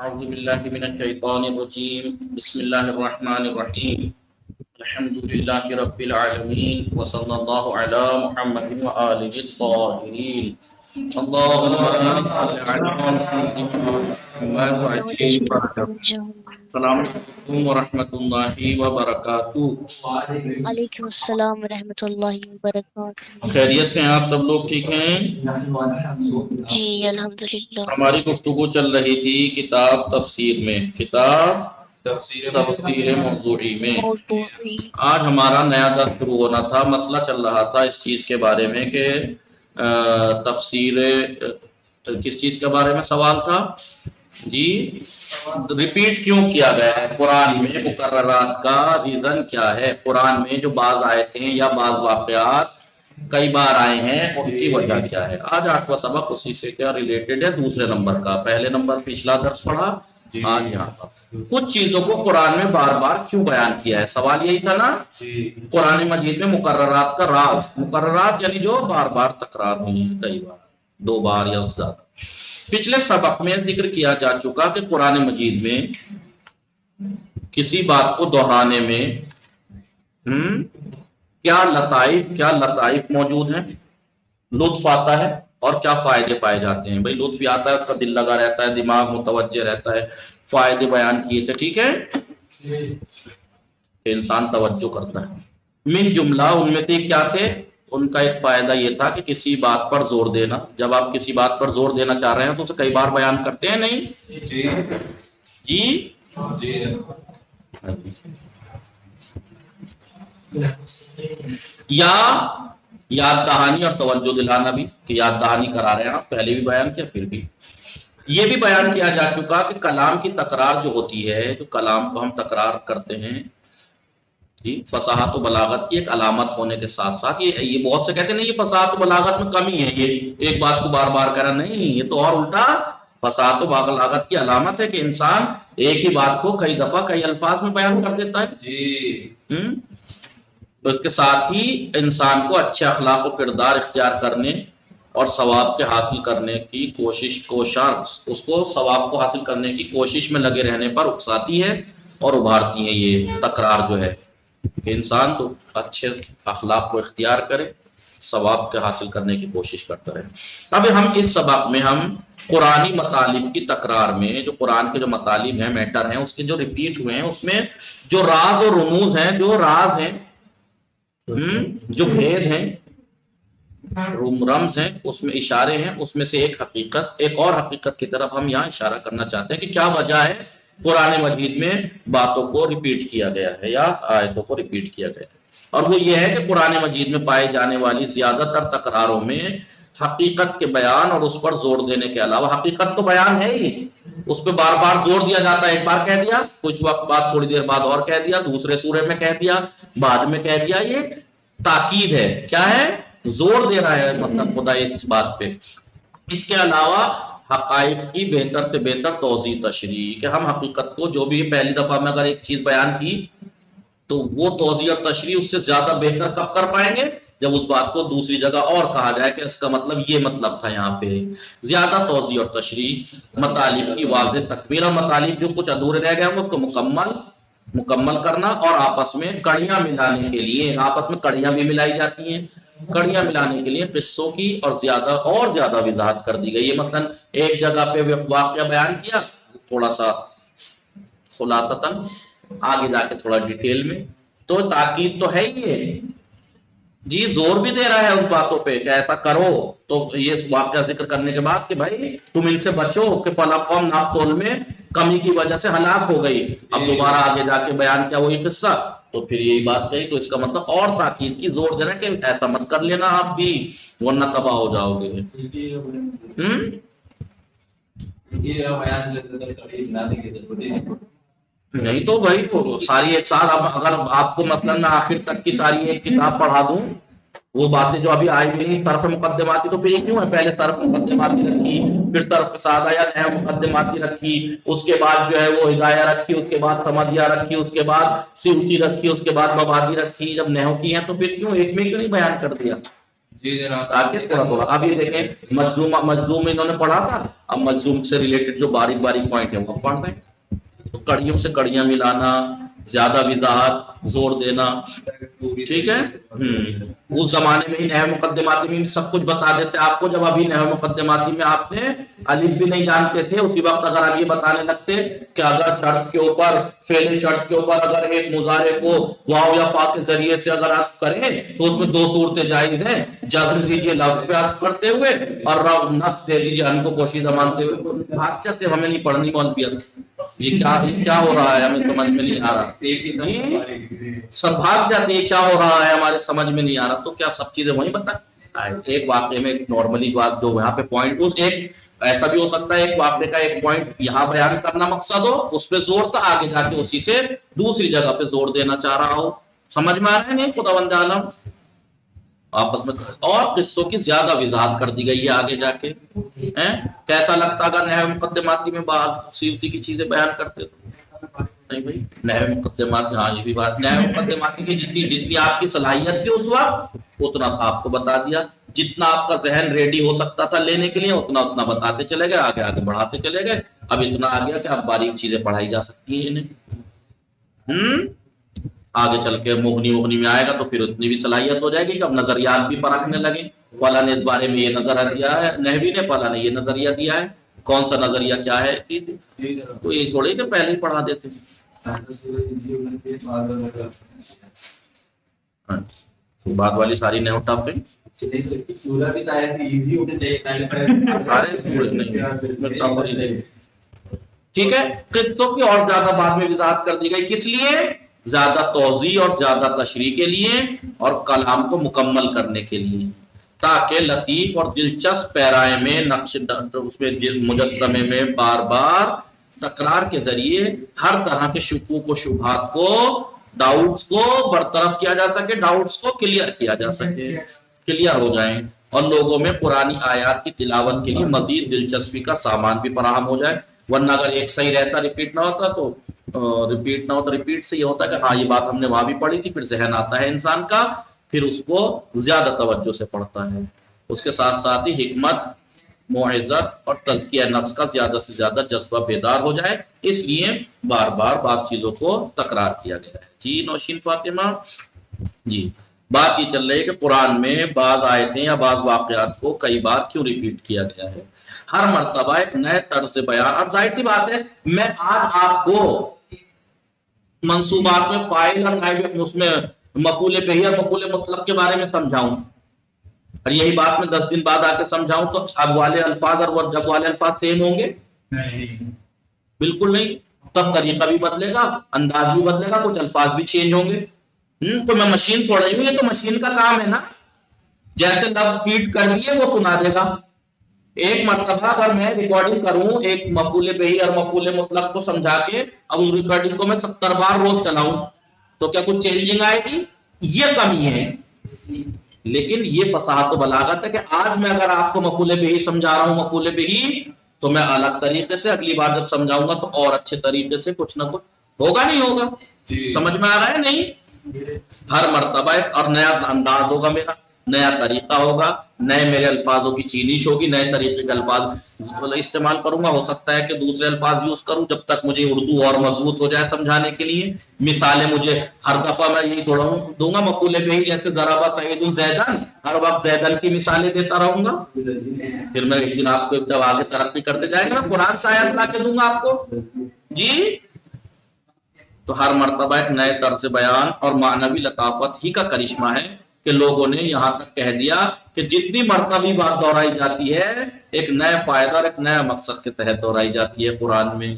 أعوذ بالله من الشيطان الرجيم بسم الله الرحمن الرحيم الحمد لله رب العالمين وصلى الله على محمد وآله الطاهرين اللهم صل على محمد وعجل بركاته. السلام علیکم ورحمۃ اللہ وبرکاتہ. وعلیکم السلام ورحمۃ اللہ وبرکاتہ. خیریت سے ہیں آپ سب لوگ؟ ٹھیک ہیں جی الحمدللہ. ہماری گفتگو چل رہی تھی کتاب تفسیر میں، کتاب تفسیر موضوعی میں. موضوعی. آج ہمارا نیا درس شروع ہونا تھا. مسئلہ چل رہا تھا اس چیز کے بارے میں کہ تفسیر کس چیز کے بارے میں سوال تھا جی؟ ریپیٹ کیوں کیا گیا ہے قرآن میں؟ مقررات کا ریزن کیا ہے؟ قرآن میں جو بعض آیتیں یا بعض واقعات کئی بار آئے ہیں ان کی وجہ کیا ہے؟ آج 8واں سبق اسی سے کیا ریلیٹڈ ہے، دوسرے نمبر کا. پہلے نمبر پچھلا درس پڑھا، آج یہاں پر کچھ چیزوں کو قرآن میں بار بار کیوں بیان کیا ہے. سوال یہی تھا نا. قرآن مجید میں مقررات کا راز، مقررات یعنی جو بار بار تکرار ہوئی ہیں، کئی بار، 2 بار یا اس زیادہ. پچھلے سبق میں ذکر کیا جا چکا کہ قرآن مجید میں کسی بات کو دہرانے میں کیا لطائف موجود ہیں، لطف آتا ہے اور کیا فائدے پائے جاتے ہیں. بھائی لطف بھی آتا ہے، اس کا دل لگا رہتا ہے، دماغ متوجہ رہتا ہے. فائدے بیان کیے تھے، ٹھیک ہے، کہ انسان توجہ کرتا ہے. من جملہ ان میں سے کیا تھے؟ ان کا ایک فائدہ یہ تھا کہ کسی بات پر زور دینا. جب آپ کسی بات پر زور دینا چاہ رہے ہیں تو اسے کئی بار بیان کرتے ہیں، نہیں جی؟ یا یاد دہانی اور توجہ دلانا بھی، کہ یاد دہانی کرا رہے ہیں آپ، پہلے بھی بیان کیا، پھر بھی یہ بھی بیان کیا جا چکا کہ کلام کی تکرار جو ہوتی ہے، جو کلام کو ہم تکرار کرتے ہیں جی، فصاحت و بلاغت کی ایک علامت ہونے کے ساتھ ساتھ یہ بہت سے کہتے ہیں نہیں یہ فصاحت و بلاغت میں کمی ہے، یہ ایک بات کو بار بار کرا، نہیں، یہ تو اور الٹا فصاحت و بلاغت کی علامت ہے کہ انسان ایک ہی بات کو کئی دفعہ کئی الفاظ میں بیان کر دیتا ہے جی. تو اس کے ساتھ ہی انسان کو اچھے اخلاق و کردار اختیار کرنے اور ثواب کے حاصل کرنے کی کوشش اس کو ثواب کو حاصل کرنے کی کوشش میں لگے رہنے پر اکساتی ہے اور ابھارتی ہے. یہ تکرار جو ہے کہ انسان تو اچھے اخلاق کو اختیار کرے، ثواب کے حاصل کرنے کی کوشش کرتا رہے. اب ہم اس سبق میں ہم قرآنی مطالب کی تکرار میں، جو قرآن کے جو مطالب ہیں، میٹر ہیں، اس کے جو ریپیٹ ہوئے ہیں، اس میں جو راز اور رموز ہیں، جو راز ہیں، جو بھید ہیں، رمز ہیں، اس میں اشارے ہیں، اس میں سے ایک اور حقیقت کی طرف ہم یہاں اشارہ کرنا چاہتے ہیں کہ کیا وجہ ہے قرآن مجید میں باتوں کو ریپیٹ کیا گیا ہے یا آیتوں کو ریپیٹ کیا گیا ہے. اور وہ یہ ہے کہ قرآن مجید میں پائے جانے والی زیادہ تر تکراروں میں حقیقت کے بیان اور اس پر زور دینے کے علاوہ، حقیقت تو بیان ہے ہی، اس پہ بار بار زور دیا جاتا ہے. ایک بار کہہ دیا، کچھ وقت بعد تھوڑی دیر بعد اور کہہ دیا، دوسرے سورے میں کہہ دیا، بعد میں کہہ دیا. یہ تاکید ہے، کیا ہے؟ زور دے رہا ہے مطلب خدا اس بات پہ. اس کے علاوہ حقائق کی بہتر سے بہتر توضیح تشریح، کہ ہم حقیقت کو جو بھی پہلی دفعہ میں اگر ایک چیز بیان کی تو وہ توضیح اور تشریح اس سے زیادہ بہتر کب کر پائیں گے؟ جب اس بات کو دوسری جگہ اور کہا جائے کہ اس کا مطلب یہ مطلب تھا. یہاں پہ زیادہ توضیح اور تشریح، مطالب کی واضح تکمیل، اور مطالب جو کچھ ادھورے رہ گئے ہیں اس کو مکمل کرنا، اور آپس میں کڑیاں ملانے کے لیے، آپس میں کڑیاں بھی ملائی جاتی ہیں، کڑیاں ملانے کے لیے قصوں کی اور زیادہ وضاحت کر دی گئی ہے. مثلا ایک جگہ پہ واقعہ بیان کیا تھوڑا سا خلاصتاً، آگے جا کے تھوڑا ڈیٹیل میں، تو تاکید تو ہے ہی ہے جی، زور بھی دے رہا ہے اس باتوں پہ کہ ایسا کرو. تو یہ واقعہ ذکر کرنے کے بعد کہ بھائی تم ان سے بچو کہ فلاں قوم ناپ تول میں کمی کی وجہ سے ہلاک ہو گئی. اب دوبارہ آگے جا کے بیان کیا وہی قصہ، تو پھر یہی بات کہی. تو اس کا مطلب اور تاکید کی زور دینا کہ ایسا مت کر لینا آپ بھی، ورنہ تباہ ہو جاؤ گے. نہیں تو بھائی ساری ایک ساتھ، اگر آپ کو مثلا میں آخر تک کی ساری ایک کتاب پڑھا دوں، وہ باتیں جو ابھی آئی بھی نہیں صرف مقدماتی، تو پھر یہ کیوں ہے پہلے صرف مقدماتی رکھی، پھر صرف سادہ یا نحو مقدماتی رکھی، اس کے بعد جو ہے وہ ہدایہ رکھی، اس کے بعد سمدیہ رکھی، اس کے بعد سیوطی رکھی، اس کے بعد مبادی رکھی. جب نحو کی ہیں تو پھر کیوں ایک میں کیوں نہیں بیان کر دیا؟ جی جناب تاکہ تھوڑا تھوڑا اب یہ دیکھیں مجزوم انہوں نے پڑھا تھا، اب مجزوم سے ریلیٹڈ جو باریک باریک پوائنٹ ہیں وہ پڑھ رہے ہیں. تو کڑیوں سے کڑیاں ملانا، زیادہ وضاحت، زور دینا، ٹھیک ہے. اس زمانے میں ہی نحو مقدماتی میں سب کچھ بتا دیتے آپ کو. جب ابھی نحو مقدماتی میں آپ نے الف بھی نہیں جانتے تھے، اسی وقت اگر آپ یہ بتانے لگتے کہ اگر شرط کے اوپر، فعل شرط کے اوپر اگر ایک مضارع کو واو یا فا کے ذریعے سے اگر عطف کریں تو اس میں دو صورتیں جائز ہیں، جزم دیجیے لفظ پہ عطف کرتے ہوئے اور نصب دے دیجیے ان کو پوشیدہ مانتے ہوئے. بھاگ جاتے ہمیں نہیں پڑھنی مولویت، یہ کیا ہو رہا ہے ہمیں سمجھ میں نہیں آ رہا. ایک ہی ساتھ سب بھاگ جاتے ہیں، کیا ہو رہا ہے ہمارے سمجھ میں نہیں آ رہا. تو کیا سب چیزیں وہیں بتا ایک واقعے میں نارملی بات جو یہاں پہ پوائنٹ ایک ایسا بھی ہو سکتا ہے ایک واقعے کا ایک پوائنٹ یہاں بیان کرنا مقصد ہو، اس پہ زور تھا، آگے جا کے اسی سے دوسری جگہ پہ زور دینا چاہ رہا ہو. سمجھ میں آ رہا ہے نہیں خدا بند عالم آپس میں. اور قصوں کی زیادہ وضاحت کر دی گئی ہے آگے جا کے. کیسا لگتا اگر نحو مقدماتی میں سیوتی کی چیزیں بیان کرتے تو؟ نہیں بھائی نحو مقدمات، ہاں یہ بھی بات، نحو مقدماتی کی جتنی آپ کی صلاحیت تھی اس وقت اتنا آپ کو بتا دیا، جتنا آپ کا ذہن ریڈی ہو سکتا تھا لینے کے لیے اتنا بتاتے چلے گئے، آگے آگے بڑھاتے چلے گئے. اب اتنا آ گیا کہ اب باریک چیزیں پڑھائی جا سکتی ہیں انہیں. آگے چل کے مغنی میں آئے گا تو پھر اتنی بھی صلاحیت ہو جائے گی کہ اب نظریات بھی پرکھنے لگے. فلاں نے اس بارے میں یہ نظریہ دیا ہے، نحوی نے فلاں نے یہ نظریہ دیا ہے، کون سا نظریہ کیا ہے. تو یہ تھوڑے کہ پہلے ہی پڑھا دیتے. بات والی ساری نحو ٹف ہے. ٹھیک ہے. قصوں کی اور زیادہ بعد میں وضاحت کر دی گئی، کس لیے؟ زیادہ توضیح اور زیادہ تشریح کے لیے اور کلام کو مکمل کرنے کے لیے، تاکہ لطیف اور دلچسپ پیرائے میں نقش اس میں مجسمے میں بار بار تکرار کے ذریعے ہر طرح کے شکوک و شبہات کو، ڈاؤٹس کو برطرف کیا جا سکے، ڈاؤٹس کو کلیئر کیا جا سکے، کلیئر ہو جائیں، اور لوگوں میں قرآنی آیات کی تلاوت کے لیے مزید دلچسپی کا سامان بھی فراہم ہو جائے. ورنہ اگر ایک صحیح رہتا ریپیٹ نہ ہوتا تو ریپیٹ سے یہ ہوتا کہ ہاں یہ بات ہم نے وہاں بھی پڑھی تھی، پھر ذہن آتا ہے انسان کا، پھر اس کو زیادہ توجہ سے پڑھتا ہے. اس کے ساتھ ساتھ ہی حکمت، موعظت اور تزکیہ نفس کا زیادہ سے زیادہ جذبہ بیدار ہو جائے، اس لیے بار بار بعض چیزوں کو تکرار کیا گیا ہے. جی نوشین فاطمہ جی بات یہ چل رہی ہے کہ قرآن میں بعض آیتیں یا بعض واقعات کو کئی بار کیوں ریپیٹ کیا گیا ہے. ہر مرتبہ ایک نئے طرز بیان. اب ظاہر سی بات ہے میں آج آپ کو منصوبات میں فاعل اور نائب اس میں مفعول بہ اور مفعول مطلق کے بارے میں سمجھاؤں، اور یہی بات میں 10 دن بعد آ کے سمجھاؤں تو اب والے الفاظ اور جب والے الفاظ سیم ہوں گے؟ بالکل نہیں. تب طریقہ بھی بدلے گا، انداز بھی بدلے گا، کچھ الفاظ بھی چینج ہوں گے. تو میں مشین تھوڑا ہی ہوں، یہ تو مشین کا کام ہے نا. جیسے لفظ فیڈ کر دیے وہ سنا دے گا. ایک مرتبہ اگر میں ریکارڈنگ کروں ایک مفعول بہ اور مفعول مطلق کو سمجھا کے، اب اس ریکارڈنگ کو میں 70 بار روز چلاؤں تو کیا کچھ چینجنگ آئے گی؟ یہ کمی ہے. لیکن یہ فصاحت و بلاغت ہے کہ آج میں اگر آپ کو مفعول بہ سمجھا رہا ہوں مفعول بہ، تو میں الگ طریقے سے اگلی بار جب سمجھاؤں گا تو اور اچھے طریقے سے کچھ نہ کچھ ہوگا، نہیں ہوگا؟ سمجھ میں آ رہا ہے نہیں؟ ہر مرتبہ ایک اور نیا انداز ہوگا، میرا نیا طریقہ ہوگا، نئے میرے الفاظوں کی چینش ہوگی، نئے طریقے کے الفاظ استعمال کروں گا. ہو سکتا ہے کہ دوسرے الفاظ یوز کروں جب تک مجھے اردو اور مضبوط ہو جائے سمجھانے کے لیے. مثالیں مجھے ہر دفعہ میں یہی تھوڑا دوں گا مفعول بہ جیسے ضرب سعید زیدن، ہر وقت زیدن کی مثالیں دیتا رہوں گا. پھر میں ایک دن آپ کو جب آگے ترقی کرتے جائے گا قرآن سے آیت لا کے دوں گا آپ کو. جی تو ہر مرتبہ ایک نئے طرز بیان اور معنوی لطافت ہی کا کرشمہ ہے کہ لوگوں نے یہاں تک کہہ دیا کہ جتنی مرتبہ بات دہرائی جاتی ہے ایک نئے فائدہ اور ایک نیا مقصد کے تحت دہرائی جاتی ہے. قرآن میں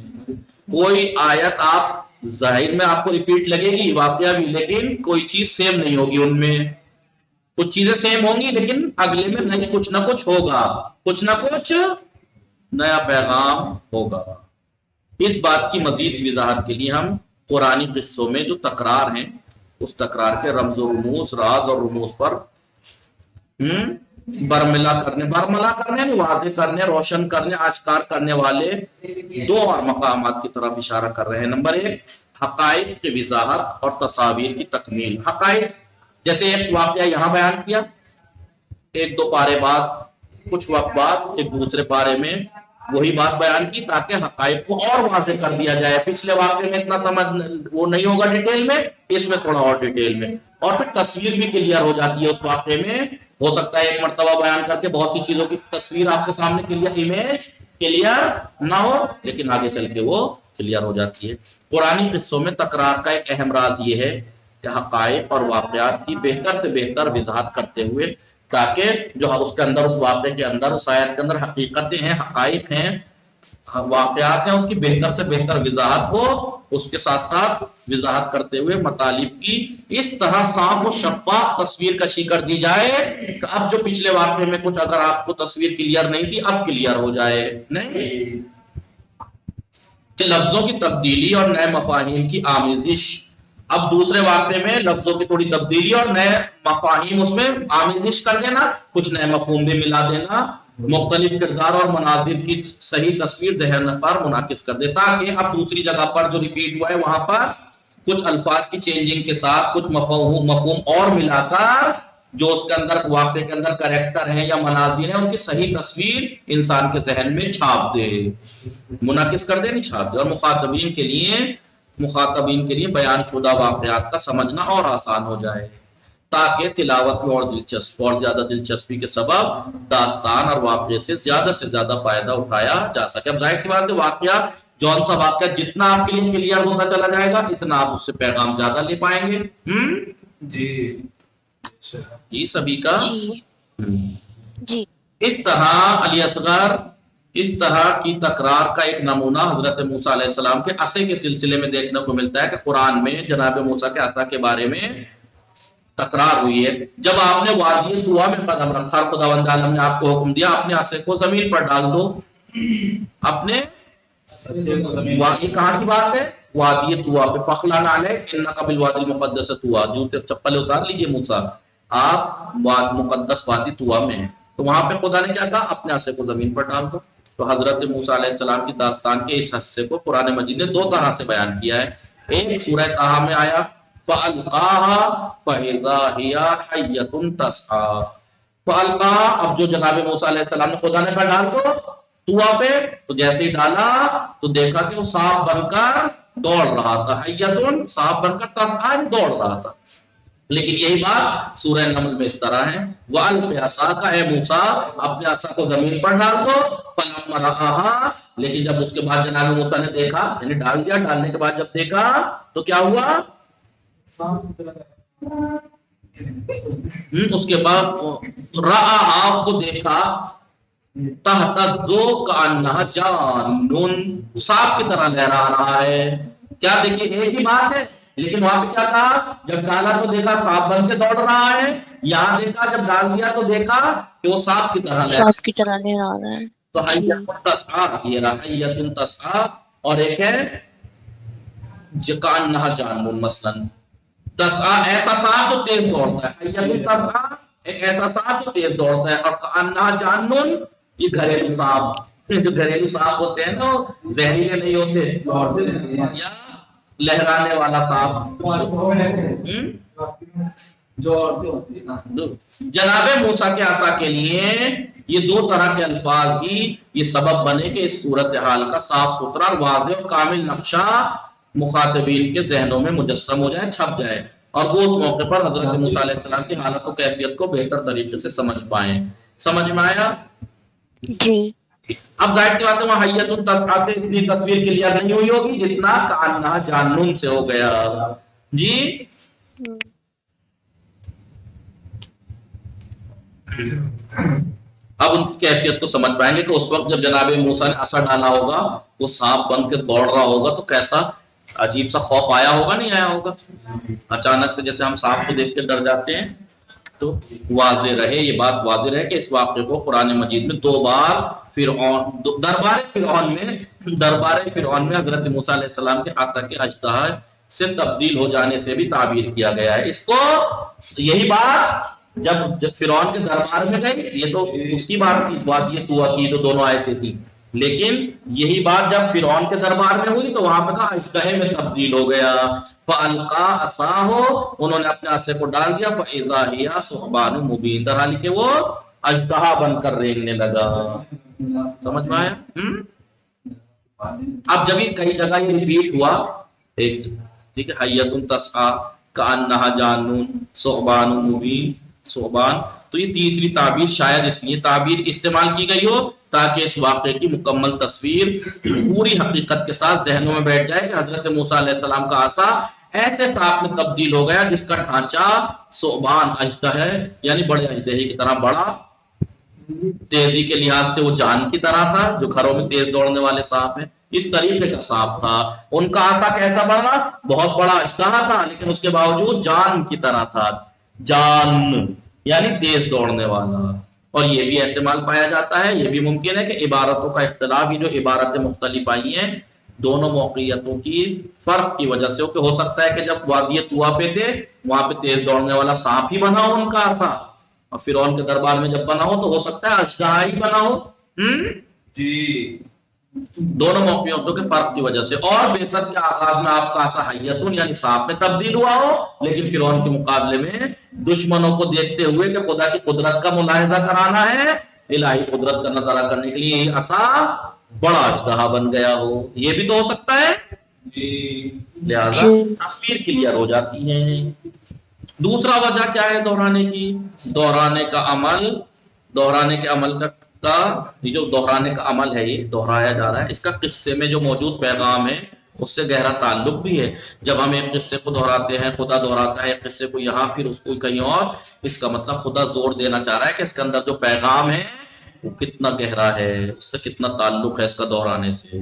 کوئی آیت آپ ظاہر میں آپ کو ریپیٹ لگے گی واقعہ بھی، لیکن کوئی چیز سیم نہیں ہوگی. ان میں کچھ چیزیں سیم ہوں گی لیکن اگلے میں نہیں کچھ نہ کچھ ہوگا، کچھ نہ کچھ نیا پیغام ہوگا. اس بات کی مزید وضاحت کے لیے ہم قرآنی قصوں میں جو تکرار ہیں اس تکرار کے رمز و رموز، راز اور رموز پر برملا کرنے واضح کرنے، روشن کرنے، آشکار کرنے والے دو اور مقامات کی طرف اشارہ کر رہے ہیں. نمبر 1 حقائق کی وضاحت اور تصاویر کی تکمیل. حقائق جیسے ایک واقعہ یہاں بیان کیا، ایک دو پارے بعد کچھ وقت بعد ایک دوسرے پارے میں وہی بات بیان کی تاکہ حقائق کو اور واضح کر دیا جائے. پچھلے واقعے میں اتنا سمجھ وہ نہیں ہوگا ڈیٹیل میں، اس میں تھوڑا اور ڈیٹیل میں، اور پھر تصویر بھی کلیئر ہو جاتی ہے اس واقعے میں. ہو سکتا ہے ایک مرتبہ بیان کر کے بہت سی چیزوں کی تصویر آپ کے سامنے کلیئر، امیج کلیئر نہ ہو، لیکن آگے چل کے وہ کلیئر ہو جاتی ہے. قرآنی قصوں میں تکرار کا ایک اہم راز یہ ہے کہ حقائق اور واقعات کی بہتر سے بہتر وضاحت کرتے ہوئے، تاکہ جو اس کے اندر، اس واقعے کے اندر، اس آیت کے اندر حقیقتیں ہیں، حقائق ہیں، واقعات ہیں، اس کی بہتر سے بہتر وضاحت ہو. اس کے ساتھ ساتھ وضاحت کرتے ہوئے مطالب کی اس طرح صاف و شفاف تصویر کشی کر دی جائے کہ اب جو پچھلے واقعے میں کچھ اگر آپ کو تصویر کلیئر نہیں تھی اب کلیئر ہو جائے. نہیں کہ لفظوں کی تبدیلی اور نئے مفاہیم کی آمیزش. اب دوسرے واقعے میں لفظوں کی تھوڑی تبدیلی اور نئے مفاہیم اس میں آمیزش کر دینا، کچھ نئے مفہوم بھی ملا دینا، مختلف کردار اور مناظر کی صحیح تصویر ذہن پر منعکس کر دے، تاکہ اب دوسری جگہ پر جو ریپیٹ ہوا ہے وہاں پر کچھ الفاظ کی چینجنگ کے ساتھ کچھ مفہوم اور ملا کر جو اس کے اندر واقعے کے اندر کریکٹر ہیں یا مناظر ہیں ان کی صحیح تصویر انسان کے ذہن میں چھاپ دے، منعکس کر دے، نہیں چھاپ دے. اور مخاطبین کے لیے بیان شدہ واقعات کا سمجھنا اور آسان ہو جائے، تاکہ تلاوت میں اور زیادہ دلچسپی کے سبب داستان اور واقعے سے زیادہ فائدہ اٹھایا جا سکے. اب ظاہر سی بات ہے واقعہ جون سا واقعہ جتنا آپ کے لیے کلیئر ہوتا چلا جائے گا اتنا آپ اس سے پیغام زیادہ لے پائیں گے. جی سبھی کا جی. اس طرح علی اصغر اس طرح کی تکرار کا ایک نمونہ حضرت موسیٰ علیہ السلام کے عصا کے سلسلے میں دیکھنے کو ملتا ہے کہ قرآن میں جناب موسیٰ کے عصا کے بارے میں تکرار ہوئی ہے. جب آپ نے وادی طویٰ میں قدم رکھا، خداوند عالم نے آپ کو حکم دیا اپنے عصا کو زمین پر ڈال دو. اپنے یہ کہاں کی بات ہے؟ وادی طویٰ پہ. فخلع علیک انک بالوادی المقدس طویٰ، جوتے چپل اتار لیجیے موسیٰ، آپ مقدس وادی طویٰ میں ہیں. تو وہاں پہ خدا نے کیا کہا؟ اپنے عصا کو زمین پر ڈال دو. تو حضرت موسیٰ علیہ السلام کی داستان کے اس حصے کو قرآن مجید نے دو طرح سے بیان کیا ہے. ایک سورہ طٰہٰ میں آیا فَأَلْقَاهَا فَإِذَا هِيَ حَيَّةٌ تَسْعَىٰ. فَأَلْقَاهَا، اب جو جناب موسیٰ علیہ السلام نے خدا نے کہا ڈال دو طویٰ پہ، تو جیسے ہی ڈالا تو دیکھا کہ وہ سانپ بن کر دوڑ رہا تھا. حیّۃٌ، سانپ بن کر، تسعیٰ، دوڑ رہا تھا. لیکن یہی بات سورہ نمل میں اس طرح ہے وَأَلْقِ عَصَاكَ، اے موسیٰ اپنے عصا کو زمین پر ڈال دو. فَلَمَّا رَآهَا، لیکن جب اس کے بعد جناب موسیٰ نے دیکھا، یعنی ڈال دیا، ڈالنے کے بعد جب دیکھا تو کیا ہوا؟ اس کے بعد رَآهَا، اس کو دیکھا، تَهْتَزُّ كَأَنَّهَا جَانٌّ، سانپ کی طرح لہرا رہا ہے. کیا دیکھیے ایک ہی بات ہے، لیکن وہاں پہ کیا کہا؟ جب ڈالا تو دیکھا سانپ بن کے دوڑ رہا ہے. یہاں دیکھا جب ڈال دیا تو دیکھا کہ وہ سانپ کی طرح لہرا رہا ہے. تو حیّۃ تسعیٰ، یہ رہا حیّۃ تسعیٰ. اور ایک ہے کأنہا جان، مثلاً تسعیٰ ایسا سانپ جو تیز دوڑتا ہے. حیّۃ تسعیٰ ایک ایسا سانپ جو تیز دوڑتا ہے. اور کأنہا جان، یہ گھریلو سانپ، جو گھریلو سانپ ہوتے ہیں نا وہ زہریلے نہیں ہوتے، یا لہرانے والا سانپ جناب موسیٰ کے عصا کے لیے یہ دو طرح کے الفاظ ہی یہ سبب بنے کہ اس صورتحال کا صاف ستھرا اور واضح اور کامل نقشہ مخاطبین کے ذہنوں میں مجسم ہو جائے، چھپ جائے، اور وہ اس موقع پر حضرت موسیٰ علیہ السلام کی حالت و کیفیت کو بہتر طریقے سے سمجھ پائیں. سمجھ میں آیا؟ جی. اب ظاہر سی بات ہے وہاں حیّۃ تسعیٰ سے اتنی تصویر کلیئر نہیں ہوئی ہوگی جتنا کأنہا جان سے ہو گیا. جی اب ان کی کیفیت کو سمجھ پائیں گے کہ اس وقت جب جناب موسیٰ نے عصا ڈالا ہوگا وہ سانپ بن کے دوڑ رہا ہوگا تو کیسا عجیب سا خوف آیا ہوگا، نہیں آیا ہوگا؟ اچانک سے جیسے ہم سانپ کو دیکھ کے ڈر جاتے ہیں. تو واضح رہے، یہ بات واضح رہے کہ اس واقعے کو قرآن مجید میں دو بار دربار فرعون میں حضرت موسیٰ علیہ السلام کے عصا کے اجتہا سے تبدیل ہو جانے سے بھی تعبیر کیا گیا ہے. اس کو یہی بات جب فرعون کے دربار میں گئی، یہ تو اس کی بات تھی، وادی طویٰ کی جو دونوں آیتیں تھیں، لیکن یہی بات جب فرعون کے دربار میں ہوئی تو وہاں پہ کہا اژدہے میں تبدیل ہو گیا. فَأَلْقَىٰ عَصَاهُ، انہوں نے اپنے عصا کو ڈال دیا. فَإِذَا هِيَ ثُعْبَانٌ مُبِينٌ، در حال کہ وہ اژدہا بن کر رینگنے لگا. سمجھ میں آیا؟ اب جب یہ کئی جگہ یہ ریپیٹ ہوا، ایک ٹھیک ہے، حیۃ تسعیٰ کأنہا جان ثعبان مبین، ثعبان، تو یہ تیسری تعبیر شاید اس لیے تعبیر استعمال کی گئی ہو تاکہ اس واقعے کی مکمل تصویر پوری حقیقت کے ساتھ ذہنوں میں بیٹھ جائے کہ حضرت موسیٰ علیہ السلام کا عصا ایسے سانپ میں تبدیل ہو گیا جس کا ڈھانچہ ثعبان اژدہا ہے، یعنی بڑے اژدہے کی طرح بڑا، تیزی کے لحاظ سے وہ جان کی طرح تھا جو گھروں میں تیز دوڑنے والے سانپ ہیں، اس طریقے کا سانپ تھا. ان کا عصا کیسا بنا؟ بہت بڑا اژدہا تھا لیکن اس کے باوجود جان کی طرح تھا، جان یعنی تیز دوڑنے والا. اور یہ بھی احتمال پایا جاتا ہے، یہ بھی ممکن ہے کہ عبارتوں کا اختلاف، یہ جو عبارتیں مختلف آئی ہیں دونوں موقعیتوں کی فرق کی وجہ سے ہو، کہ ہو سکتا ہے کہ جب وادی طویٰ پہ تھے وہاں پہ تیز دوڑنے والا سانپ ہی بنا ہو ان کا عصا، اور فرعون کے دربار میں جب بنا ہو تو ہو سکتا ہے اژدہا ہی بنا ہو. جی دونوں موقعیتوں کے فرق کی وجہ سے. اور بے شک کے آغاز میں آپ کا عصا حیتن یعنی سانپ میں تبدیل ہوا ہو، لیکن فرعون کے مقابلے میں دشمنوں کو دیکھتے ہوئے کہ خدا کی قدرت کا ملاحظہ کرانا ہے، الہی قدرت کا نظارہ کرنے کے لیے یہ عصا بڑا اژدہا بن گیا ہو، یہ بھی تو ہو سکتا ہے. لہذا تصویر کلیئر ہو جاتی ہے. دوسرا وجہ کیا ہے دہرانے کی؟ دہرانے کے عمل کا یہ جو دہرانے کا عمل ہے، یہ دہرایا جا رہا ہے، اس کا قصے میں جو موجود پیغام ہے اس سے گہرا تعلق بھی ہے. جب ہم ایک قصے کو دہراتے ہیں، خدا دہراتا ہے ایک قصے کو یہاں پھر اس کو کہیں اور، اس کا مطلب خدا زور دینا چاہ رہا ہے کہ اس کے اندر جو پیغام ہے وہ کتنا گہرا ہے، اس سے کتنا تعلق ہے اس کا دہرانے سے.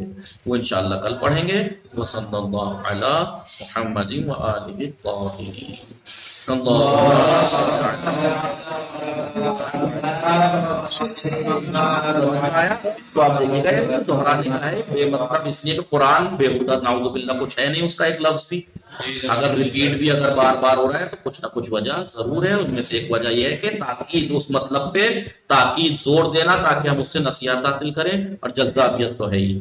وہ انشاءاللہ کل پڑھیں گے. وصلی اللہ علی محمد وآلہ الطاہرین. اس کو آپ دیکھیے گا دہرانے کا ہے بے مطلب اس لیے کہ قرآن بےہودہ نعوذ باللہ کچھ ہے نہیں، اس کا ایک لفظ بھی اگر ریپیٹ بھی اگر بار بار ہو رہا ہے تو کچھ نہ کچھ وجہ ضرور ہے. ان میں سے ایک وجہ یہ ہے کہ تاکید، اس مطلب پہ تاکید، زور دینا تاکہ ہم اس سے نصیحت حاصل کریں، اور جذابیت تو ہے ہی.